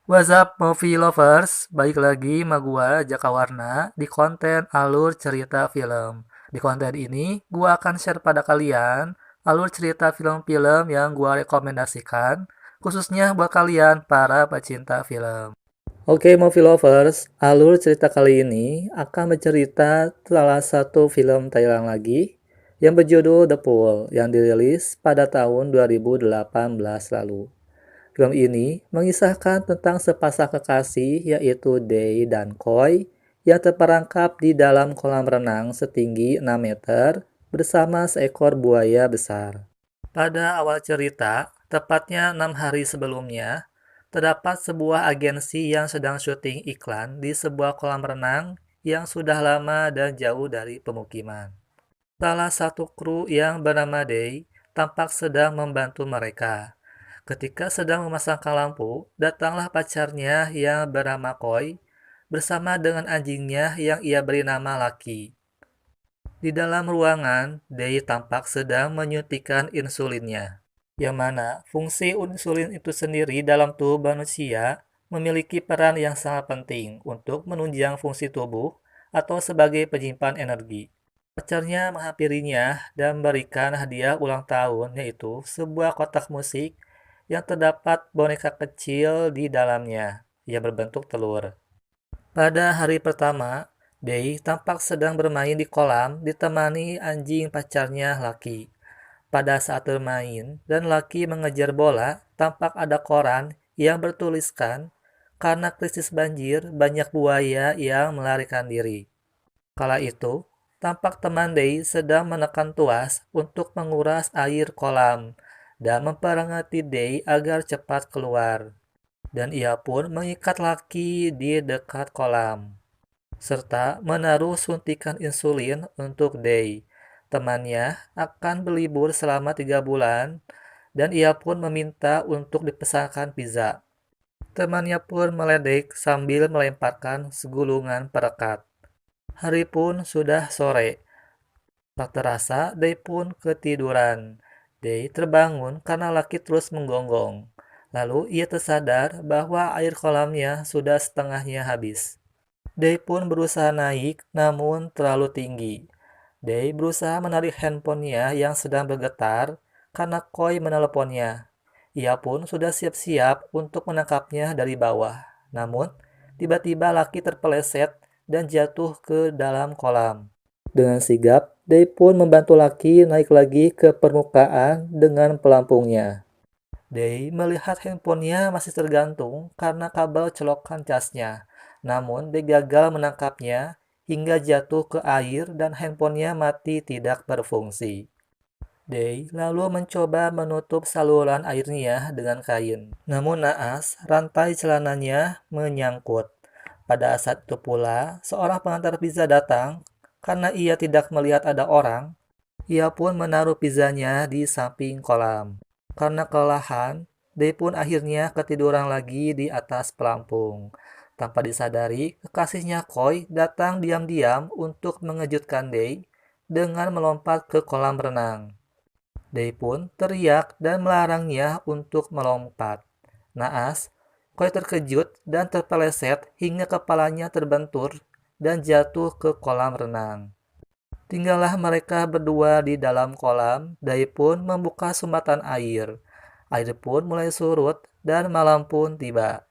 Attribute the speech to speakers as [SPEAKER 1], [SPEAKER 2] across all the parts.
[SPEAKER 1] What's up movie lovers, balik lagi sama gua Jaka Warna di konten alur cerita film. Di konten ini gua akan share pada kalian alur cerita film-film yang gua rekomendasikan khususnya buat kalian para pecinta film. Oke movie lovers, alur cerita kali ini akan bercerita salah satu film Thailand lagi yang berjudul The Pool yang dirilis pada tahun 2018 lalu. Film ini mengisahkan tentang sepasang kekasih yaitu Day dan Koi yang terperangkap di dalam kolam renang setinggi 6 meter bersama seekor buaya besar. Pada awal cerita, tepatnya 6 hari sebelumnya, terdapat sebuah agensi yang sedang syuting iklan di sebuah kolam renang yang sudah lama dan jauh dari pemukiman. Salah satu kru yang bernama Day tampak sedang membantu mereka. Ketika sedang memasangkan lampu, datanglah pacarnya yang bernama Koi bersama dengan anjingnya yang ia beri nama Lucky. Di dalam ruangan, Day tampak sedang menyuntikkan insulinnya, yang mana fungsi insulin itu sendiri dalam tubuh manusia memiliki peran yang sangat penting untuk menunjang fungsi tubuh atau sebagai penyimpan energi. Pacarnya menghampirinya dan memberikan hadiah ulang tahun, yaitu sebuah kotak musik yang terdapat boneka kecil di dalamnya yang berbentuk telur. Pada hari pertama, Day tampak sedang bermain di kolam ditemani anjing pacarnya Lucky. Pada saat bermain dan Lucky mengejar bola, tampak ada koran yang bertuliskan karena krisis banjir banyak buaya yang melarikan diri. Kala itu, tampak teman Day sedang menekan tuas untuk menguras air kolam dan memperingati Day agar cepat keluar. Dan ia pun mengikat Lucky di dekat kolam, serta menaruh suntikan insulin untuk Day. Temannya akan berlibur selama 3 bulan, dan ia pun meminta untuk dipesankan pizza. Temannya pun meledek sambil melemparkan segulungan perekat. Hari pun sudah sore. Tak terasa, Day pun ketiduran. Day terbangun karena Lucky terus menggonggong. Lalu ia tersadar bahwa air kolamnya sudah setengahnya habis. Day pun berusaha naik, namun terlalu tinggi. Day berusaha menarik handphonenya yang sedang bergetar karena Koi meneleponnya. Ia pun sudah siap-siap untuk menangkapnya dari bawah. Namun, tiba-tiba Lucky terpeleset dan jatuh ke dalam kolam. Dengan sigap, Day pun membantu Lucky naik lagi ke permukaan dengan pelampungnya. Day melihat handphonenya masih tergantung karena kabel colokan casnya. Namun, Day gagal menangkapnya hingga jatuh ke air dan handphonenya mati tidak berfungsi. Day lalu mencoba menutup saluran airnya dengan kain. Namun naas, rantai celananya menyangkut. Pada saat itu pula, seorang pengantar pizza datang. Karena ia tidak melihat ada orang, ia pun menaruh pizzanya di samping kolam. Karena kelelahan, Day pun akhirnya ketiduran lagi di atas pelampung. Tanpa disadari, kekasihnya Koi datang diam-diam untuk mengejutkan Day dengan melompat ke kolam renang. Day pun teriak dan melarangnya untuk melompat. Naas, Koi terkejut dan terpeleset hingga kepalanya terbentur dan jatuh ke kolam renang. Tinggallah mereka berdua di dalam kolam. Day pun membuka sumbatan air. Air pun mulai surut dan malam pun tiba.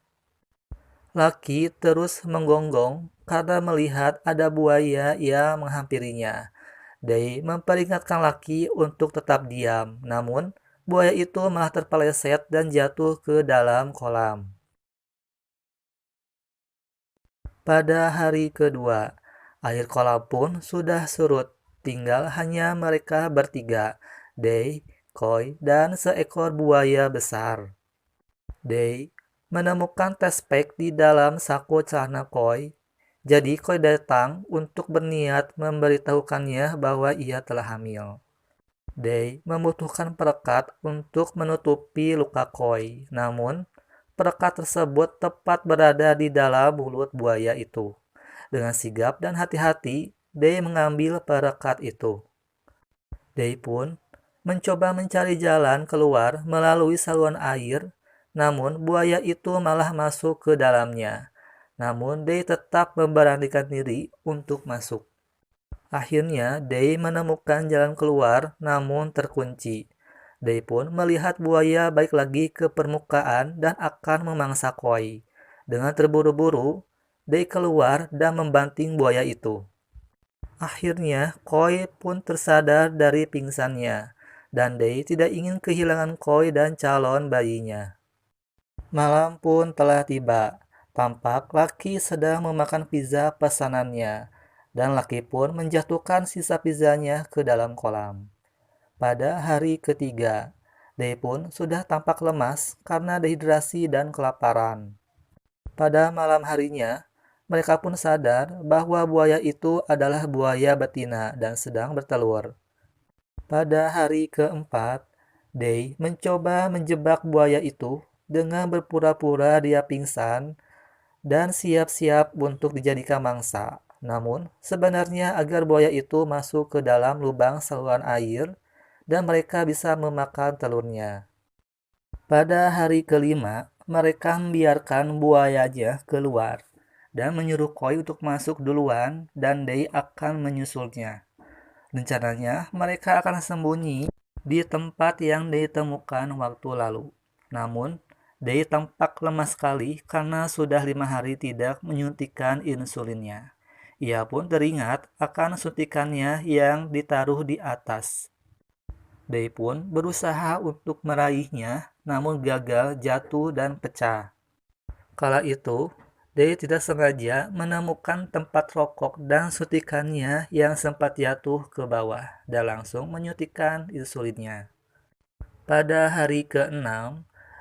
[SPEAKER 1] Lucky terus menggonggong karena melihat ada buaya yang menghampirinya. Day memperingatkan Lucky untuk tetap diam, namun buaya itu malah terpeleset dan jatuh ke dalam kolam. Pada hari kedua, air kolam pun sudah surut. Tinggal hanya mereka bertiga, Day, Koi, dan seekor buaya besar. Day menemukan tespek di dalam saku celana Koi. Jadi Koi datang untuk berniat memberitahukannya bahwa ia telah hamil. Day membutuhkan perekat untuk menutupi luka Koi. Namun, perekat tersebut tepat berada di dalam mulut buaya itu. Dengan sigap dan hati-hati, Day mengambil perekat itu. Day pun mencoba mencari jalan keluar melalui saluran air namun buaya itu malah masuk ke dalamnya. Namun Day tetap memberanikan diri untuk masuk. Akhirnya Day menemukan jalan keluar namun terkunci. Day pun melihat buaya balik lagi ke permukaan dan akan memangsa Koi. Dengan terburu-buru, Day keluar dan membanting buaya itu. Akhirnya, Koi pun tersadar dari pingsannya, dan Day tidak ingin kehilangan Koi dan calon bayinya. Malam pun telah tiba. Tampak laki sedang memakan pizza pesanannya, dan laki pun menjatuhkan sisa pizzanya ke dalam kolam. Pada hari ketiga, Day pun sudah tampak lemas karena dehidrasi dan kelaparan. Pada malam harinya, mereka pun sadar bahwa buaya itu adalah buaya betina dan sedang bertelur. Pada hari keempat, Day mencoba menjebak buaya itu dengan berpura-pura dia pingsan dan siap-siap untuk dijadikan mangsa. Namun, sebenarnya agar buaya itu masuk ke dalam lubang saluran air dan mereka bisa memakan telurnya. Pada hari kelima, mereka membiarkan buayanya keluar dan menyuruh Koi untuk masuk duluan dan Day akan menyusulnya. Rencananya, mereka akan sembunyi di tempat yang ditemukan waktu lalu. Namun, Day tampak lemah sekali karena sudah 5 hari tidak menyuntikkan insulinnya. Ia pun teringat akan suntikannya yang ditaruh di atas. Day pun berusaha untuk meraihnya, namun gagal, jatuh, dan pecah. Kala itu, Day tidak sengaja menemukan tempat rokok dan suntikannya yang sempat jatuh ke bawah dan langsung menyuntikkan insulinnya. Pada hari ke-6,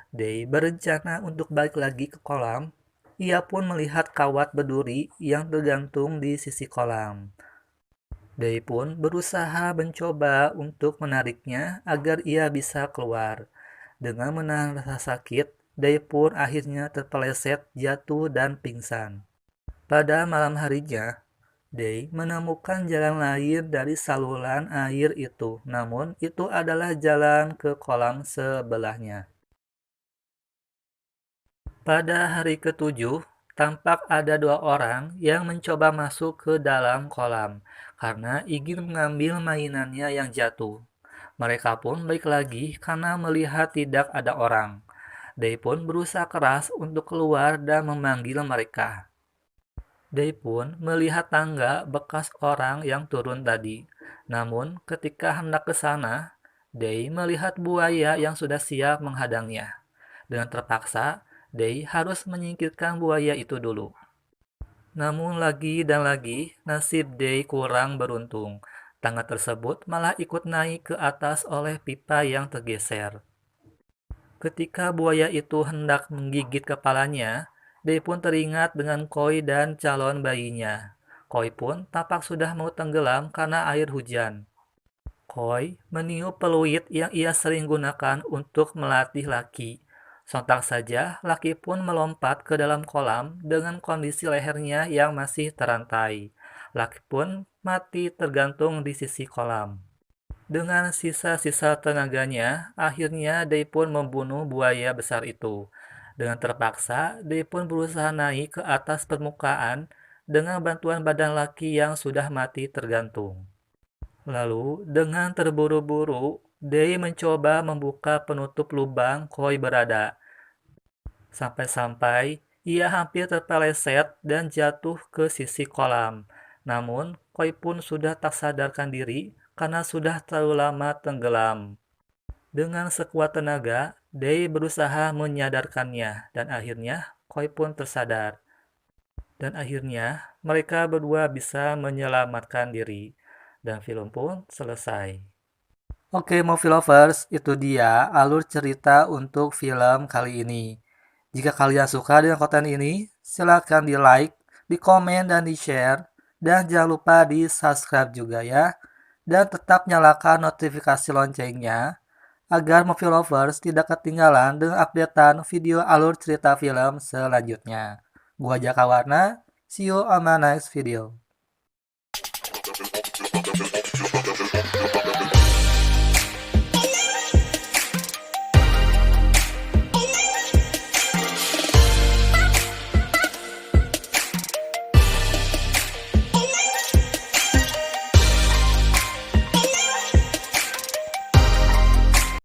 [SPEAKER 1] Day berencana untuk balik lagi ke kolam. Ia pun melihat kawat berduri yang tergantung di sisi kolam. Day pun berusaha mencoba untuk menariknya agar ia bisa keluar. Dengan menahan rasa sakit, Day pun akhirnya terpeleset, jatuh, dan pingsan. Pada malam harinya, Day menemukan jalan lain dari saluran air itu, namun itu adalah jalan ke kolam sebelahnya. Pada hari ketujuh, tampak ada 2 orang yang mencoba masuk ke dalam kolam karena ingin mengambil mainannya yang jatuh. Mereka pun balik lagi karena melihat tidak ada orang. Day pun berusaha keras untuk keluar dan memanggil mereka. Day pun melihat tangga bekas orang yang turun tadi. Namun ketika hendak ke sana, Day melihat buaya yang sudah siap menghadangnya. Dengan terpaksa, Day harus menyingkirkan buaya itu dulu. Namun lagi dan lagi, nasib Day kurang beruntung. Tangga tersebut malah ikut naik ke atas oleh pipa yang tergeser. Ketika buaya itu hendak menggigit kepalanya, Day pun teringat dengan Koi dan calon bayinya. Koi pun tampak sudah mau tenggelam karena air hujan. Koi meniup peluit yang ia sering gunakan untuk melatih laki. Sontak saja, laki pun melompat ke dalam kolam dengan kondisi lehernya yang masih terantai. Laki pun mati tergantung di sisi kolam. Dengan sisa-sisa tenaganya, akhirnya Day pun membunuh buaya besar itu. Dengan terpaksa, Day pun berusaha naik ke atas permukaan dengan bantuan badan laki yang sudah mati tergantung. Lalu, dengan terburu-buru, Day mencoba membuka penutup lubang Koi berada. Sampai-sampai ia hampir terpeleset dan jatuh ke sisi kolam. Namun, Koi pun sudah tak sadarkan diri karena sudah terlalu lama tenggelam. Dengan sekuat tenaga, Day berusaha menyadarkannya dan akhirnya Koi pun tersadar. Dan akhirnya mereka berdua bisa menyelamatkan diri. Dan film pun selesai. Oke, movie lovers, itu dia alur cerita untuk film kali ini. Jika kalian suka dengan konten ini, silakan di like, di komen, dan di share. Dan jangan lupa di subscribe juga ya. Dan tetap nyalakan notifikasi loncengnya agar movie lovers tidak ketinggalan dengan updatean video alur cerita film selanjutnya. Gua Jaka Warna, see you on my next video.